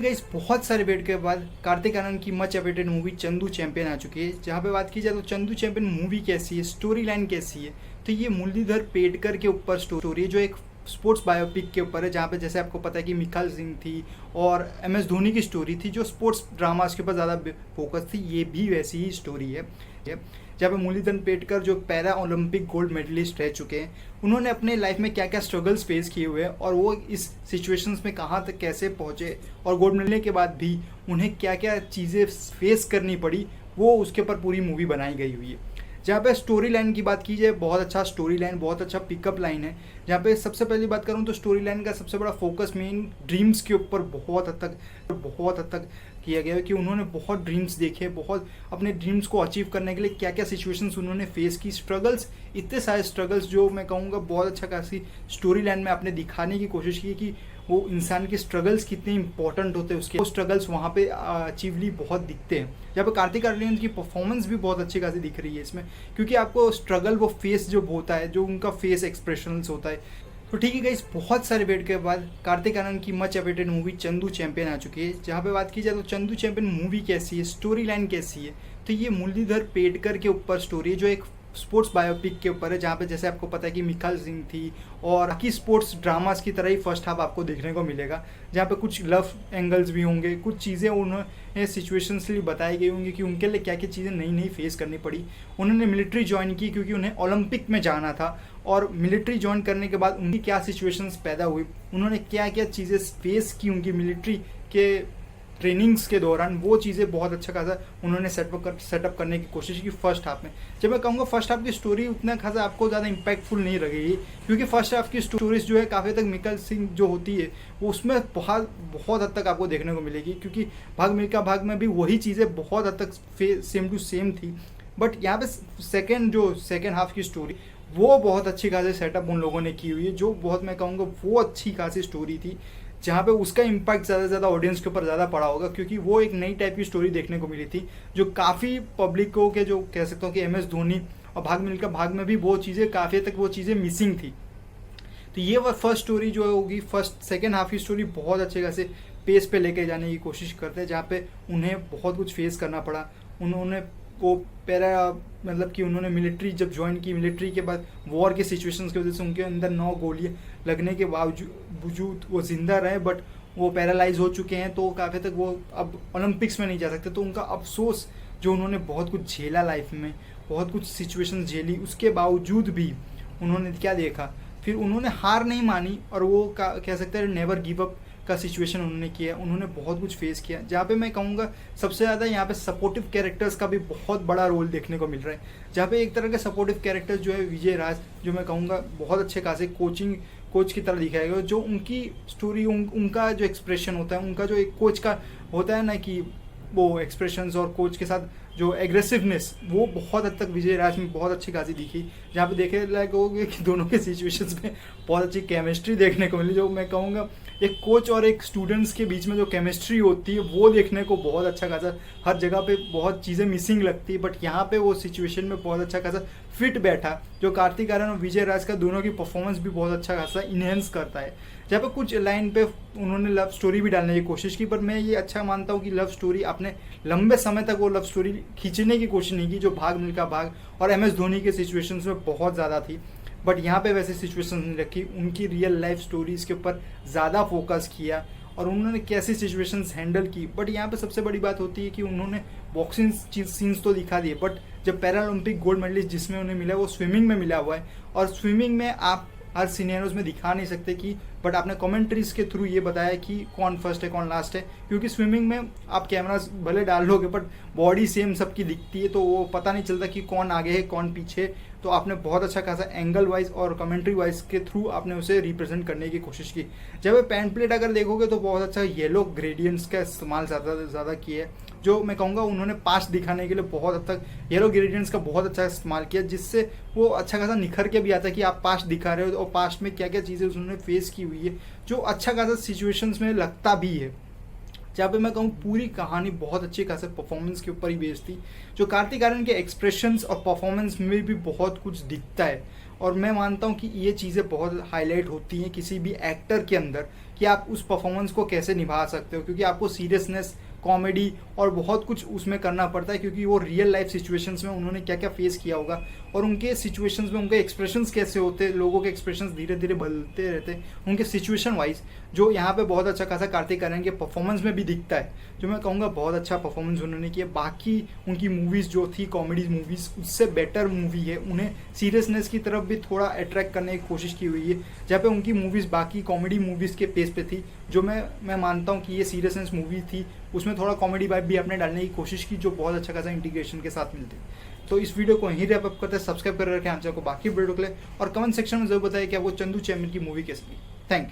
Guys बहुत सारे wait के बाद कार्तिक आनंद की much awaited movie Chandu Champion आ चुकी है। जहाँ पे बात की जाए तो चंदू चैंपियन मूवी कैसी है, स्टोरी लाइन कैसी है, तो ये मुरलीधर पेडकर के ऊपर स्टोरी है जो एक स्पोर्ट्स बायोपिक के ऊपर है। जहाँ पे जैसे आपको पता है कि मिखाल सिंह थी और MS धोनी की स्टोरी थी जो स्पोर्ट्स ड्रामास के ऊपर ज़्यादा फोकस थी, ये भी वैसी ही स्टोरी है। जहाँ पे मुरलीधर पेडकर जो पैरा ओलंपिक गोल्ड मेडलिस्ट रह चुके हैं, उन्होंने अपने लाइफ में क्या क्या स्ट्रगल्स फेस किए हुए हैं और वो इस सिचुएशंस में कहाँ तक कैसे पहुँचे और गोल्ड मिलने के बाद भी उन्हें क्या क्या चीज़ें फेस करनी पड़ी, वो उसके ऊपर पूरी मूवी बनाई गई हुई है। जहाँ पे स्टोरी लाइन की बात की जाए, बहुत अच्छा स्टोरी लाइन, बहुत अच्छा पिकअप लाइन है। जहाँ पे सबसे पहली बात करूँ तो स्टोरी लाइन का सबसे बड़ा फोकस मेन ड्रीम्स के ऊपर बहुत हद तक किया गया है कि उन्होंने बहुत ड्रीम्स देखे, बहुत अपने ड्रीम्स को अचीव करने के लिए क्या क्या सिचुएशंस उन्होंने फेस की, स्ट्रगल्स, इतने सारे स्ट्रगल्स जो मैं कहूँगा बहुत अच्छा खासी स्टोरी लाइन में आपने दिखाने की कोशिश की कि वो इंसान के स्ट्रगल्स कितने इंपॉर्टेंट होते हैं, उसके वो स्ट्रगल्स वहाँ पे अचीवली बहुत दिखते हैं। जहाँ पे कार्तिक आर्यन की परफॉर्मेंस भी बहुत अच्छी खासी दिख रही है इसमें, क्योंकि आपको स्ट्रगल वो फेस जो होता है, जो उनका फेस एक्सप्रेशंस होता है। तो ठीक है गाइस, बहुत सारे वेट के बाद कार्तिक आनंद की much awaited movie Chandu Champion आ चुकी है। जहाँ पे बात की जाए तो चंदू चैंपियन मूवी कैसी है, स्टोरी लाइन कैसी है, तो ये मुरलीधर पेडकर के ऊपर स्टोरी है जो एक स्पोर्ट्स बायोपिक के ऊपर है। जहाँ पे जैसे आपको पता है कि मिखाल सिंह थी और बाकी स्पोर्ट्स ड्रामास की तरह ही फर्स्ट हाफ आपको देखने को मिलेगा। जहाँ पे कुछ लव एंगल्स भी होंगे, कुछ चीज़ें उन्होंने सिचुएशंस लिए बताई गई होंगी कि उनके लिए क्या क्या चीज़ें नई नई फेस करनी पड़ी। उन्होंने मिलिट्री ज्वाइन की क्योंकि उन्हें ओलंपिक में जाना था, और मिलिट्री ज्वाइन करने के बाद उनकी क्या सिचुएशंस पैदा हुई, उन्होंने क्या क्या चीज़ें फेस की उनकी मिलिट्री के ट्रेनिंग्स के दौरान, वो चीज़ें बहुत अच्छा खासा उन्होंने सेटअप करने की कोशिश की फर्स्ट हाफ में। जब मैं कहूँगा फर्स्ट हाफ की स्टोरी उतना खासा आपको ज़्यादा इम्पैक्टफुल नहीं लगेगी, क्योंकि फर्स्ट हाफ की स्टोरीज जो है काफ़ी तक मिखाल सिंह जो होती है वो उसमें बहुत हद तक आपको देखने को मिलेगी, क्योंकि भाग मिल्खा भाग में भी वही चीज़ें बहुत हद तक सेम टू सेम थी। बट यहाँ पे सेकेंड हाफ की स्टोरी वो बहुत अच्छी खासी सेटअप उन लोगों ने की हुई है, जो बहुत मैं कहूँगा वो अच्छी खासी स्टोरी थी, जहाँ पे उसका इम्पैक्ट ज़्यादा से ज़्यादा ऑडियंस के ऊपर ज़्यादा पड़ा होगा, क्योंकि वो एक नई टाइप की स्टोरी देखने को मिली थी जो काफ़ी पब्लिकों के, जो कह सकता हूँ कि MS धोनी और भाग मिल्खा भाग में भी वो चीज़ें काफ़ी तक वो चीज़ें मिसिंग थी। तो ये फर्स्ट स्टोरी जो होगी, सेकेंड हाफ की स्टोरी बहुत अच्छे खासे पेस पे लेके जाने की कोशिश करते हैं, जहाँ पे उन्हें बहुत कुछ फेस करना पड़ा। उन्होंने को मतलब कि उन्होंने मिलिट्री जब ज्वाइन की, मिलिट्री के बाद वॉर के सिचुएशंस की वजह से उनके अंदर 9 गोलियां लगने के बावजूद वो जिंदा रहे, बट वो पैरालाइज हो चुके हैं, तो काफ़ी तक वो अब ओलंपिक्स में नहीं जा सकते। तो उनका अफसोस, जो उन्होंने बहुत कुछ झेला लाइफ में, बहुत कुछ सिचुएशंस झेली, उसके बावजूद भी उन्होंने क्या देखा, फिर उन्होंने हार नहीं मानी और वो कह सकते हैं नेवर गिव अप का सिचुएशन उन्होंने किया। उन्होंने बहुत कुछ फेस किया, जहाँ पे मैं कहूँगा सबसे ज़्यादा यहाँ पे सपोर्टिव कैरेक्टर्स का भी बहुत बड़ा रोल देखने को मिल रहा है। जहाँ पे एक तरह के सपोर्टिव कैरेक्टर्स जो है विजय राज, जो मैं कहूँगा बहुत अच्छे खासे कोच की तरह दिखाया गया, जो उनकी स्टोरी, उनका जो एक्सप्रेशन होता है, उनका जो एक कोच का होता है ना कि वो एक्सप्रेशंस और कोच के साथ जो एग्रेसिवनेस, वो बहुत हद तक विजय राज में बहुत अच्छी खासी दिखी। जहाँ पे देखे लायक हो गया कि दोनों के सिचुएशंस में बहुत अच्छी केमिस्ट्री देखने को मिली, जो मैं कहूँगा एक कोच और एक स्टूडेंट्स के बीच में जो केमिस्ट्री होती है वो देखने को बहुत अच्छा खासा, हर जगह पे बहुत चीज़ें मिसिंग लगती है, बट यहाँ पे वो सिचुएशन में बहुत अच्छा खासा फिट बैठा, जो कार्तिक आर्यन और विजय राज का दोनों की परफॉर्मेंस भी बहुत अच्छा खासा इनहेंस करता है। जहाँ पे कुछ लाइन पे उन्होंने लव स्टोरी भी डालने की कोशिश की, पर मैं ये अच्छा मानता हूँ कि लव स्टोरी आपने लंबे समय तक वो लव स्टोरी खींचने की कोशिश नहीं की, जो भाग मिल्खा भाग और MS धोनी के सिचुएशंस में बहुत ज़्यादा थी। बट यहाँ पे वैसे सिचुएशन नहीं रखी, उनकी रियल लाइफ स्टोरीज़ के ऊपर ज़्यादा फोकस किया और उन्होंने कैसी सिचुएशंस हैंडल की। बट यहाँ पे सबसे बड़ी बात होती है कि उन्होंने बॉक्सिंग सीन्स तो दिखा दिए, बट जब पैरा ओलंपिक गोल्ड मेडलिस्ट जिसमें उन्हें मिला वो स्विमिंग में मिला हुआ है, और स्विमिंग में आप हर सिनेरियोज में दिखा नहीं सकते कि, बट आपने कमेंट्रीज के थ्रू ये बताया कि कौन फर्स्ट है कौन लास्ट है, क्योंकि स्विमिंग में आप कैमरास भले डाल लोगे बट बॉडी सेम सबकी दिखती है, तो वो पता नहीं चलता कि कौन आगे है कौन पीछे। तो आपने बहुत अच्छा खासा एंगल वाइज और कमेंट्री वाइज के थ्रू आपने उसे रिप्रेजेंट करने की कोशिश की। जब पैन प्लेट अगर देखोगे तो बहुत अच्छा येलो ग्रेडियंट्स का इस्तेमाल ज़्यादा किया है, जो मैं कहूँगा उन्होंने पास्ट दिखाने के लिए बहुत हद तक येलो ग्रेडियंट्स का बहुत अच्छा इस्तेमाल किया, जिससे वो अच्छा खासा निखर के भी आता है कि आप पास्ट दिखा रहे हो और पास्ट में क्या क्या चीज़ें उन्होंने फेस की हुई है, जो अच्छा खासा सिचुएशंस में लगता भी है। जहाँ पे मैं कहूँ पूरी कहानी बहुत अच्छी खासे परफॉर्मेंस के ऊपर ही बेस्ड थी, जो कार्तिक आर्यन के एक्सप्रेशंस और परफॉर्मेंस में भी बहुत कुछ दिखता है, और मैं मानता हूँ कि ये चीज़ें बहुत हाईलाइट होती हैं किसी भी एक्टर के अंदर कि आप उस परफॉर्मेंस को कैसे निभा सकते हो, क्योंकि आपको सीरियसनेस, कॉमेडी और बहुत कुछ उसमें करना पड़ता है, क्योंकि वो रियल लाइफ सिचुएशंस में उन्होंने क्या क्या फेस किया होगा और उनके सिचुएशंस में उनके एक्सप्रेशंस कैसे होते, लोगों के एक्सप्रेशंस धीरे धीरे बदलते रहते उनके सिचुएशन वाइज, जो यहाँ पे बहुत अच्छा खासा कार्तिक आर्यन के परफॉर्मेंस में भी दिखता है, जो मैं कहूँगा बहुत अच्छा परफॉर्मेंस उन्होंने किया। बाकी उनकी मूवीज़ जो थी कॉमेडी मूवीज़ उससे बेटर मूवी है, उन्हें सीरियसनेस की तरफ भी थोड़ा अट्रैक्ट करने की कोशिश की हुई है, जहाँ पे उनकी मूवीज़ बाकी कॉमेडी मूवीज़ के पेस पे थी, जो मैं मानता हूँ कि ये सीरियसनेस मूवी थी, उसमें थोड़ा कॉमेडी वाइब भी आपने डालने की कोशिश की, जो बहुत अच्छा खासा इंटीग्रेशन के साथ मिलते। तो इस वीडियो को यहीं रैप अप करते हैं, सब्सक्राइब कर रखें चैनल को बाकी वीडियो के लिए, और कमेंट सेक्शन में जरूर बताइए कि आपको चंदू चैम्पियन की मूवी कैसी लगी। Thank you.